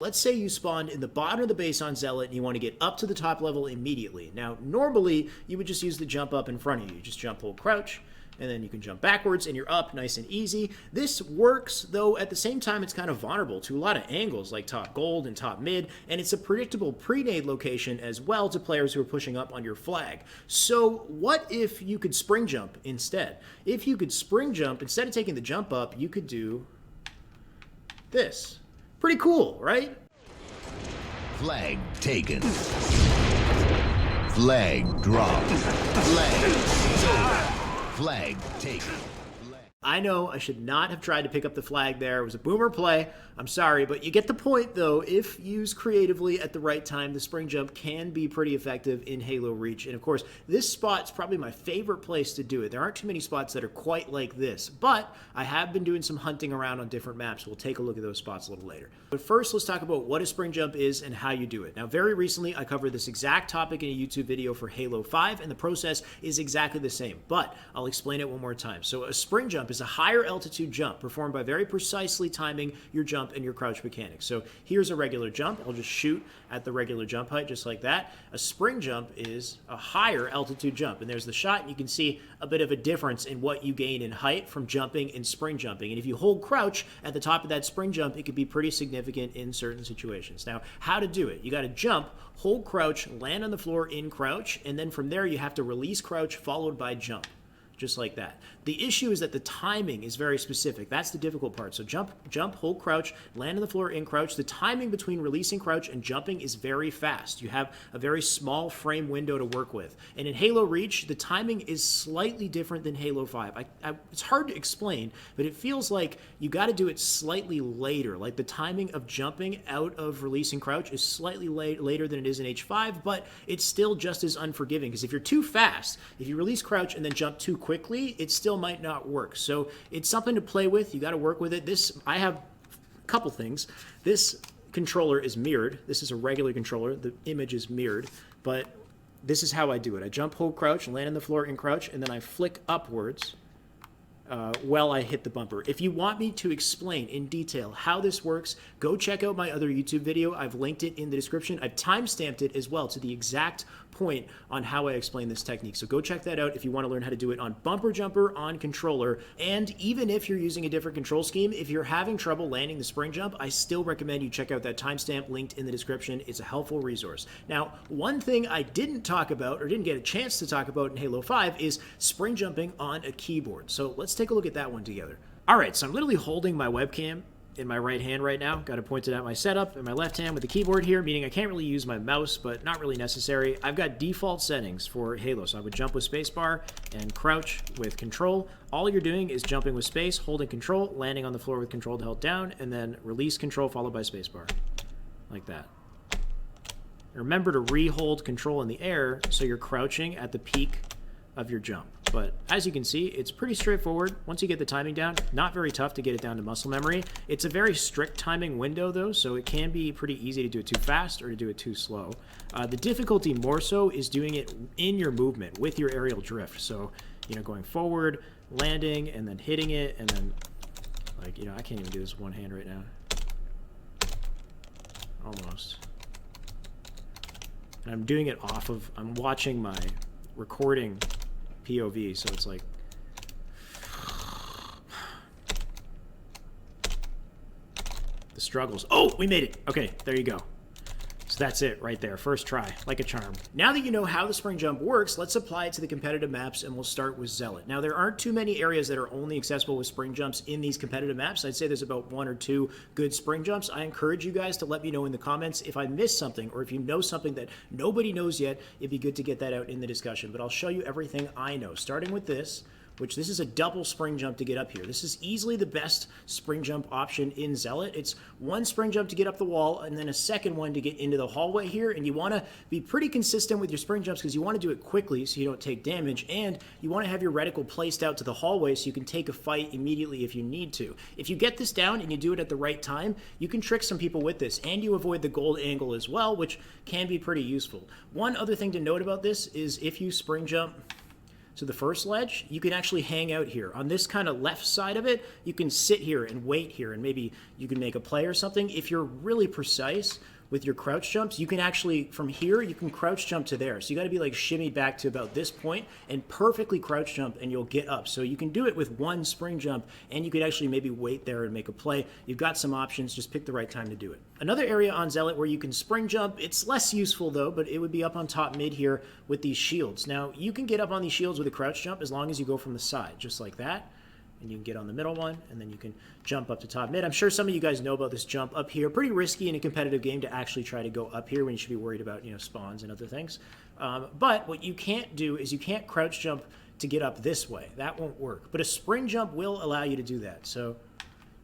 Let's say you spawned in the bottom of the base on Zealot and you want to get up to the top level immediately. Now, normally, you would just use the jump up in front of you. You just jump, hold, crouch, and then you can jump backwards and you're up nice and easy. This works, though at the same time it's kind of vulnerable to a lot of angles like top gold and top mid, and it's a predictable pre-nade location as well to players who are pushing up on your flag. So what if you could spring jump instead? If you could spring jump, instead of taking the jump up, you could do this. Pretty cool, right? Flag taken. Flag dropped. Flag sold. Flag taken. I know I should not have tried to pick up the flag there. It was a boomer play. I'm sorry, but you get the point, though. If used creatively at the right time, the spring jump can be pretty effective in Halo Reach. And of course, this spot's probably my favorite place to do it. There aren't too many spots that are quite like this, but I have been doing some hunting around on different maps. We'll take a look at those spots a little later. But first, let's talk about what a spring jump is and how you do it. Now, very recently, I covered this exact topic in a YouTube video for Halo 5, and the process is exactly the same, but I'll explain it one more time. So a spring jump is a higher altitude jump performed by very precisely timing your jump and your crouch mechanics. So here's a regular jump. I'll just shoot at the regular jump height just like that. A spring jump is a higher altitude jump, and there's the shot, and you can see a bit of a difference in what you gain in height from jumping and spring jumping. And if you hold crouch at the top of that spring jump, it could be pretty significant in certain situations. Now, how to do it? You got to jump, hold crouch, land on the floor in crouch, and then from there you have to release crouch followed by jump. Just like that. The issue is that the timing is very specific. That's the difficult part. So jump, hold crouch, land on the floor in crouch. The timing between releasing crouch and jumping is very fast. You have a very small frame window to work with. And in Halo Reach, the timing is slightly different than Halo 5. It's hard to explain, but it feels like you got to do it slightly later. Like the timing of jumping out of releasing crouch is slightly later than it is in H5, but it's still just as unforgiving. Because if you're too fast, if you release crouch and then jump too quickly, it still might not work. So it's something to play with. You got to work with it. I have a couple things. This controller is mirrored. This is a regular controller. The image is mirrored, but this is how I do it. I jump, hold crouch, land on the floor in crouch, and then I flick upwards while I hit the bumper. If you want me to explain in detail how this works, go check out my other YouTube video. I've linked it in the description. I've timestamped it as well to the exact point on how I explain this technique. So go check that out if you want to learn how to do it on bumper jumper, on controller, and even if you're using a different control scheme, if you're having trouble landing the spring jump, I still recommend you check out that timestamp linked in the description. It's a helpful resource. Now, one thing I didn't talk about or didn't get a chance to talk about in Halo 5 is spring jumping on a keyboard. So let's take a look at that one together. All right, so I'm literally holding my webcam in my right hand right now. Got it pointed at my setup in my left hand with the keyboard here, meaning I can't really use my mouse, but not really necessary. I've got default settings for Halo, so I would jump with spacebar and crouch with control. All you're doing is jumping with space, holding control, landing on the floor with control held down, and then release control followed by spacebar, like that. Remember to re-hold control in the air so you're crouching at the peak of your jump. But as you can see, it's pretty straightforward. Once you get the timing down, not very tough to get it down to muscle memory. It's a very strict timing window though, so it can be pretty easy to do it too fast or to do it too slow. The difficulty more so is doing it in your movement with your aerial drift. So, going forward, landing, and then hitting it, and then, I can't even do this with one hand right now. Almost. And I'm doing it I'm watching my recording POV, so it's like the struggles. Oh, we made it. Okay, there you go. So that's it right there. First try, like a charm. Now that you know how the spring jump works, let's apply it to the competitive maps, and we'll start with Zealot. Now, there aren't too many areas that are only accessible with spring jumps in these competitive maps. I'd say there's about 1 or 2 good spring jumps. I encourage you guys to let me know in the comments if I missed something, or if you know something that nobody knows yet. It'd be good to get that out in the discussion. But I'll show you everything I know, starting with this, which this is a double spring jump to get up here. This is easily the best spring jump option in Zealot. It's one spring jump to get up the wall, and then a second one to get into the hallway here, and you want to be pretty consistent with your spring jumps because you want to do it quickly so you don't take damage, and you want to have your reticle placed out to the hallway so you can take a fight immediately if you need to. If you get this down and you do it at the right time, you can trick some people with this, and you avoid the gold angle as well, which can be pretty useful. One other thing to note about this is if you spring jump to the first ledge, you can actually hang out here. On this kind of left side of it, you can sit here and wait here, and maybe you can make a play or something. If you're really precise with your crouch jumps, you can actually, from here, you can crouch jump to there. So you got to be like shimmied back to about this point and perfectly crouch jump, and you'll get up. So you can do it with one spring jump, and you could actually maybe wait there and make a play. You've got some options, just pick the right time to do it. Another area on Zealot where you can spring jump, it's less useful though, but it would be up on top mid here with these shields. Now, you can get up on these shields with a crouch jump as long as you go from the side, just like that. And you can get on the middle one, and then you can jump up to top mid. I'm sure some of you guys know about this jump up here. Pretty risky in a competitive game to actually try to go up here when you should be worried about, spawns and other things. But what you can't do is you can't crouch jump to get up this way. That won't work. But a spring jump will allow you to do that. So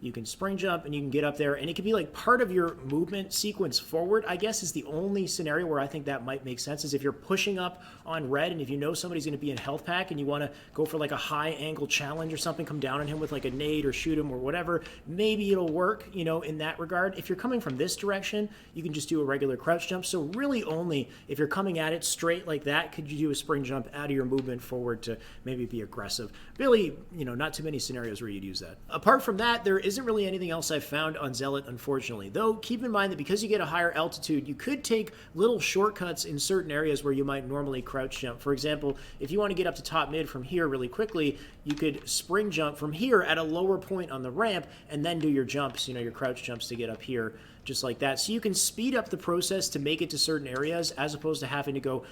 you can spring jump and you can get up there, and it can be like part of your movement sequence forward, I guess, is the only scenario where I think that might make sense, is if you're pushing up on red and if you know somebody's going to be in health pack and you want to go for like a high angle challenge or something, come down on him with like a nade or shoot him or whatever, maybe it'll work, in that regard. If you're coming from this direction, you can just do a regular crouch jump. So really only if you're coming at it straight like that could you do a spring jump out of your movement forward to maybe be aggressive. Really, not too many scenarios where you'd use that. Apart from that, there isn't really anything else I've found on Zealot, unfortunately. Though, keep in mind that because you get a higher altitude, you could take little shortcuts in certain areas where you might normally crouch jump. For example, if you want to get up to top mid from here really quickly, you could spring jump from here at a lower point on the ramp and then do your jumps, your crouch jumps to get up here, just like that. So you can speed up the process to make it to certain areas as opposed to having to go,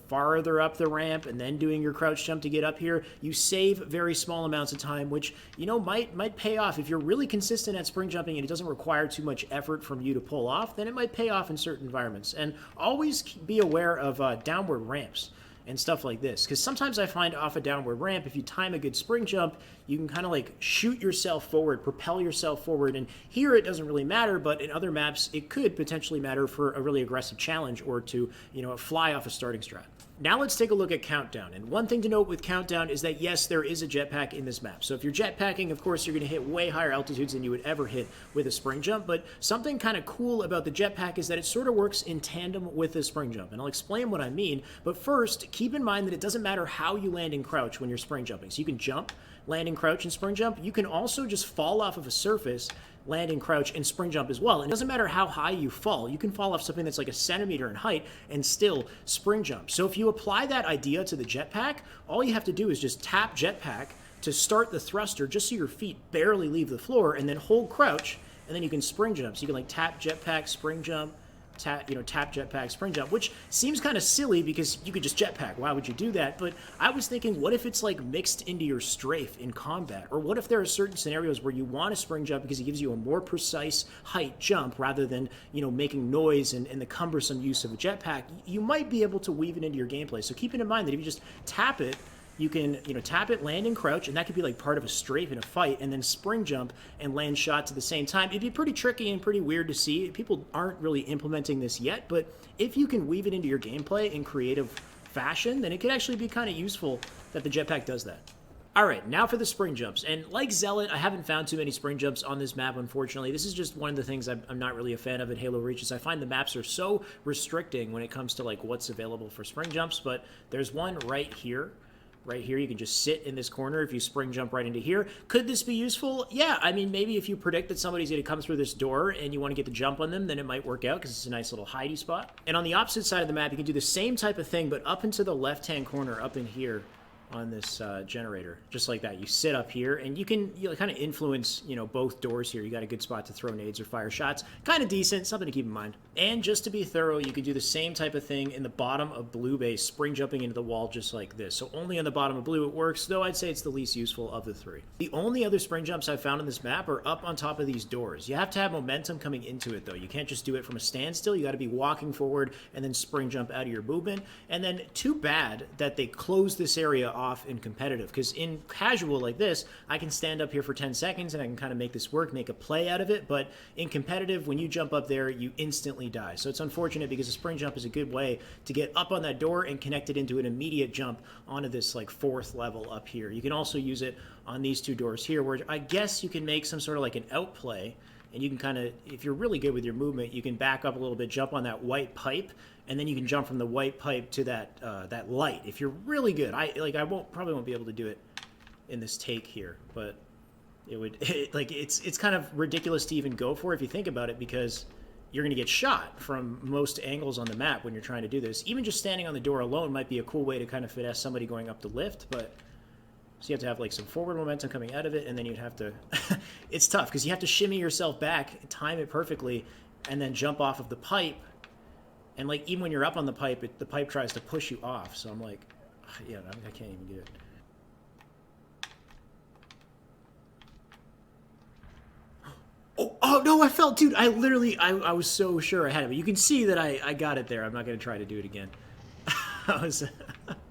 farther up the ramp and then doing your crouch jump to get up here. You save very small amounts of time, which, might pay off. If you're really consistent at spring jumping and it doesn't require too much effort from you to pull off, then it might pay off in certain environments. And always be aware of downward ramps and stuff like this, because sometimes I find off a downward ramp, if you time a good spring jump, you can kind of like shoot yourself forward, propel yourself forward, and here it doesn't really matter, but in other maps it could potentially matter for a really aggressive challenge or to fly off a starting strat. Now let's take a look at Countdown, and one thing to note with Countdown is that yes, there is a jetpack in this map. So if you're jetpacking, of course you're going to hit way higher altitudes than you would ever hit with a spring jump, but something kind of cool about the jetpack is that it sort of works in tandem with the spring jump, and I'll explain what I mean. But first, keep in mind that it doesn't matter how you land and crouch when you're spring jumping. So you can jump, land and crouch and spring jump. You can also just fall off of a surface, land and crouch and spring jump as well. And it doesn't matter how high you fall. You can fall off something that's like a centimeter in height and still spring jump. So if you apply that idea to the jetpack, all you have to do is just tap jetpack to start the thruster just so your feet barely leave the floor, and then hold crouch, and then you can spring jump. So you can like tap jetpack, spring jump, tap jetpack, spring jump, which seems kind of silly because you could just jetpack. Why would you do that? But I was thinking, what if it's like mixed into your strafe in combat? Or what if there are certain scenarios where you want to spring jump because it gives you a more precise height jump rather than, making noise and the cumbersome use of a jetpack? You might be able to weave it into your gameplay. So keep it in mind that if you just tap it, you can, tap it, land and crouch, and that could be like part of a strafe in a fight, and then spring jump and land shots at the same time. It'd be pretty tricky and pretty weird to see. People aren't really implementing this yet, but if you can weave it into your gameplay in creative fashion, then it could actually be kind of useful that the jetpack does that. Alright, now for the spring jumps, and like Zealot, I haven't found too many spring jumps on this map, unfortunately. This is just one of the things I'm not really a fan of at Halo Reach, is I find the maps are so restricting when it comes to like what's available for spring jumps, but there's one right here. Right here, you can just sit in this corner if you spring jump right into here. Could this be useful? Yeah, I mean, maybe if you predict that somebody's going to come through this door and you want to get the jump on them, then it might work out because it's a nice little hidey spot. And on the opposite side of the map, you can do the same type of thing, but up into the left-hand corner, up in here on this generator, just like that. You sit up here, and you can kind of influence, both doors here. You got a good spot to throw nades or fire shots. Kind of decent, something to keep in mind. And just to be thorough, you could do the same type of thing in the bottom of blue base, spring jumping into the wall just like this. So only on the bottom of blue it works, though I'd say it's the least useful of the three. The only other spring jumps I've found on this map are up on top of these doors. You have to have momentum coming into it, though. You can't just do it from a standstill. You got to be walking forward and then spring jump out of your movement. And then too bad that they close this area off in competitive, because in casual like this, I can stand up here for 10 seconds and I can kind of make this work, make a play out of it. But in competitive, when you jump up there, you instantly die. So it's unfortunate because a spring jump is a good way to get up on that door and connect it into an immediate jump onto this like 4th level up here. You can also use it on these two doors here, where I guess you can make some sort of like an outplay and you can kind of, if you're really good with your movement, you can back up a little bit, jump on that white pipe, and then you can jump from the white pipe to that light. If you're really good, I probably won't be able to do it in this take here, but it's kind of ridiculous to even go for if you think about it, because you're going to get shot from most angles on the map when you're trying to do this. Even just standing on the door alone might be a cool way to kind of finesse somebody going up the lift, but so you have to have like some forward momentum coming out of it, and then you'd have to it's tough because you have to shimmy yourself back, time it perfectly, and then jump off of the pipe. And like even when you're up on the pipe, the pipe tries to push you off. So I'm like, yeah, I can't even do it. Oh no, I fell, dude. I was so sure I had it. But you can see that I got it there. I'm not going to try to do it again.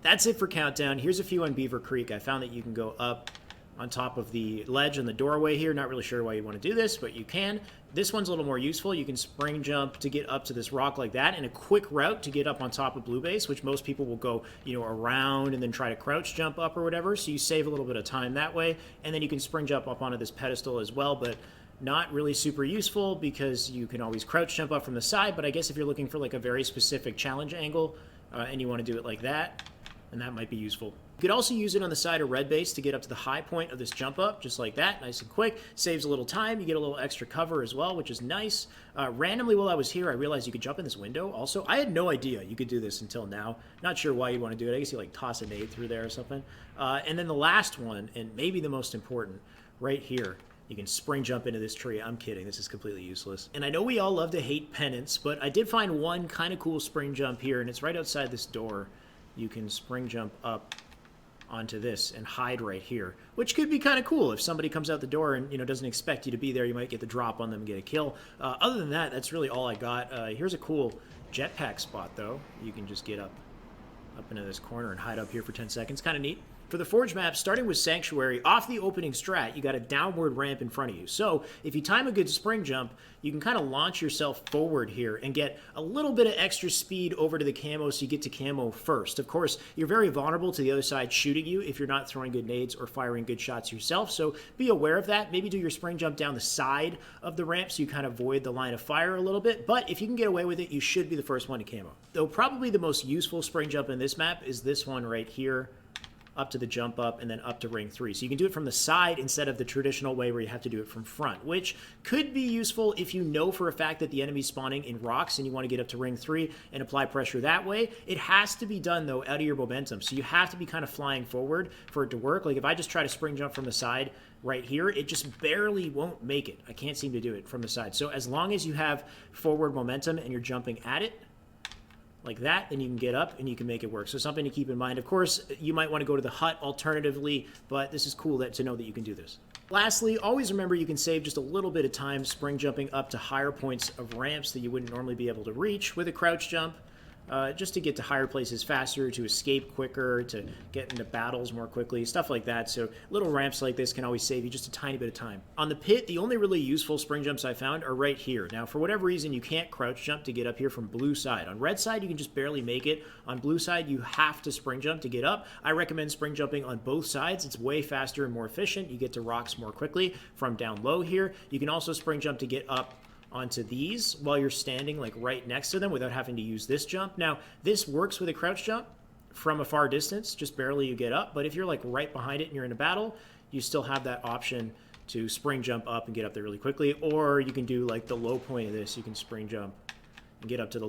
That's it for Countdown. Here's a few on Beaver Creek. I found that you can go up on top of the ledge in the doorway here. Not really sure why you want to do this, but you can. This one's a little more useful. You can spring jump to get up to this rock like that, and a quick route to get up on top of Blue Base, which most people will go, around and then try to crouch jump up or whatever. So you save a little bit of time that way, and then you can spring jump up onto this pedestal as well, but not really super useful because you can always crouch jump up from the side. But I guess if you're looking for like a very specific challenge angle and you want to do it like that, and that might be useful. You could also use it on the side of Red Base to get up to the high point of this jump up, just like that, nice and quick. Saves a little time. You get a little extra cover as well, which is nice. Randomly while I was here, I realized you could jump in this window. Also, I had no idea you could do this until now. Not sure why you'd want to do it. I guess you like toss a nade through there or something. And then the last one, and maybe the most important, right here. You can spring jump into this tree. I'm kidding. This is completely useless. And I know we all love to hate Penance, but I did find one kind of cool spring jump here, and it's right outside this door. You can spring jump up onto this and hide right here, which could be kind of cool. If somebody comes out the door and doesn't expect you to be there, you might get the drop on them and get a kill. Other than that, that's really all I got. Here's a cool jetpack spot, though. You can just get up into this corner and hide up here for 10 seconds. Kind of neat. For the Forge map, starting with Sanctuary, off the opening strat, you got a downward ramp in front of you. So if you time a good spring jump, you can kind of launch yourself forward here and get a little bit of extra speed over to the camo so you get to camo first. Of course, you're very vulnerable to the other side shooting you if you're not throwing good nades or firing good shots yourself, so be aware of that. Maybe do your spring jump down the side of the ramp so you kind of avoid the line of fire a little bit, but if you can get away with it, you should be the first one to camo. Though probably the most useful spring jump in this map is this one right here, up to the jump up and then up to ring 3. So you can do it from the side instead of the traditional way where you have to do it from front, which could be useful if you know for a fact that the enemy's spawning in rocks and you want to get up to ring 3 and apply pressure that way. It has to be done, though, out of your momentum. So you have to be kind of flying forward for it to work. Like if I just try to spring jump from the side right here, it just barely won't make it. I can't seem to do it from the side. So as long as you have forward momentum and you're jumping at it, like that, then you can get up and you can make it work. So something to keep in mind. Of course, you might want to go to the hut alternatively, but this is cool to know that you can do this. Lastly, always remember you can save just a little bit of time spring jumping up to higher points of ramps that you wouldn't normally be able to reach with a crouch jump. Just to get to higher places faster, to escape quicker, to get into battles more quickly, stuff like that. So little ramps like this can always save you just a tiny bit of time. On the pit, the only really useful spring jumps I found are right here. Now, for whatever reason, you can't crouch jump to get up here from blue side. On red side, you can just barely make it. On blue side, you have to spring jump to get up. I recommend spring jumping on both sides. It's way faster and more efficient. You get to rocks more quickly from down low here. You can also spring jump to get up onto these while you're standing like right next to them without having to use this jump. Now, this works with a crouch jump from a far distance, just barely you get up, but if you're like right behind it and you're in a battle, you still have that option to spring jump up and get up there really quickly, or you can do like the low point of this. You can spring jump and get up to the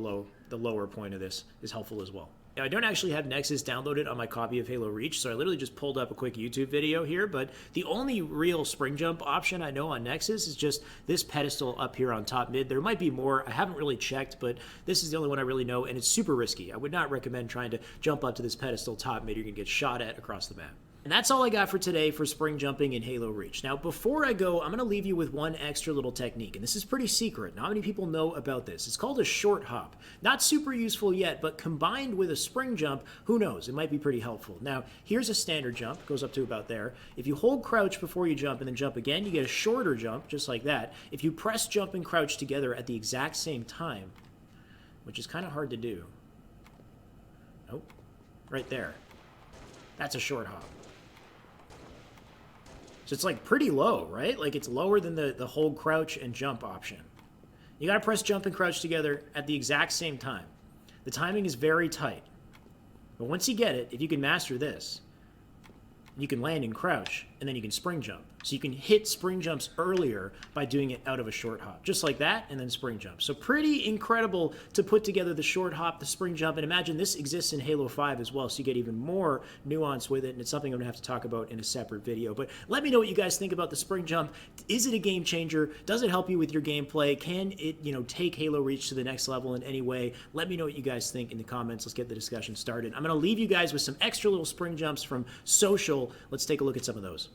lower point of this is helpful as well. Now, I don't actually have Nexus downloaded on my copy of Halo Reach, so I literally just pulled up a quick YouTube video here, but the only real spring jump option I know on Nexus is just this pedestal up here on top mid. There might be more. I haven't really checked, but this is the only one I really know, and it's super risky. I would not recommend trying to jump up to this pedestal top mid. You're going to get shot at across the map. And that's all I got for today for spring jumping in Halo Reach. Now, before I go, I'm going to leave you with one extra little technique, and this is pretty secret. Not many people know about this. It's called a short hop. Not super useful yet, but combined with a spring jump, who knows? It might be pretty helpful. Now, here's a standard jump. It goes up to about there. If you hold crouch before you jump and then jump again, you get a shorter jump, just like that. If you press jump and crouch together at the exact same time, which is kind of hard to do. Nope. Right there. That's a short hop. So it's like pretty low, right? Like it's lower than the hold, crouch, and jump option. You got to press jump and crouch together at the exact same time. The timing is very tight. But once you get it, if you can master this, you can land and crouch, and then you can spring jump. So you can hit spring jumps earlier by doing it out of a short hop. Just like that, and then spring jump. So pretty incredible to put together the short hop, the spring jump, and imagine this exists in Halo 5 as well, so you get even more nuance with it, and it's something I'm going to have to talk about in a separate video. But let me know what you guys think about the spring jump. Is it a game changer? Does it help you with your gameplay? Can it, take Halo Reach to the next level in any way? Let me know what you guys think in the comments. Let's get the discussion started. I'm going to leave you guys with some extra little spring jumps from social. Let's take a look at some of those.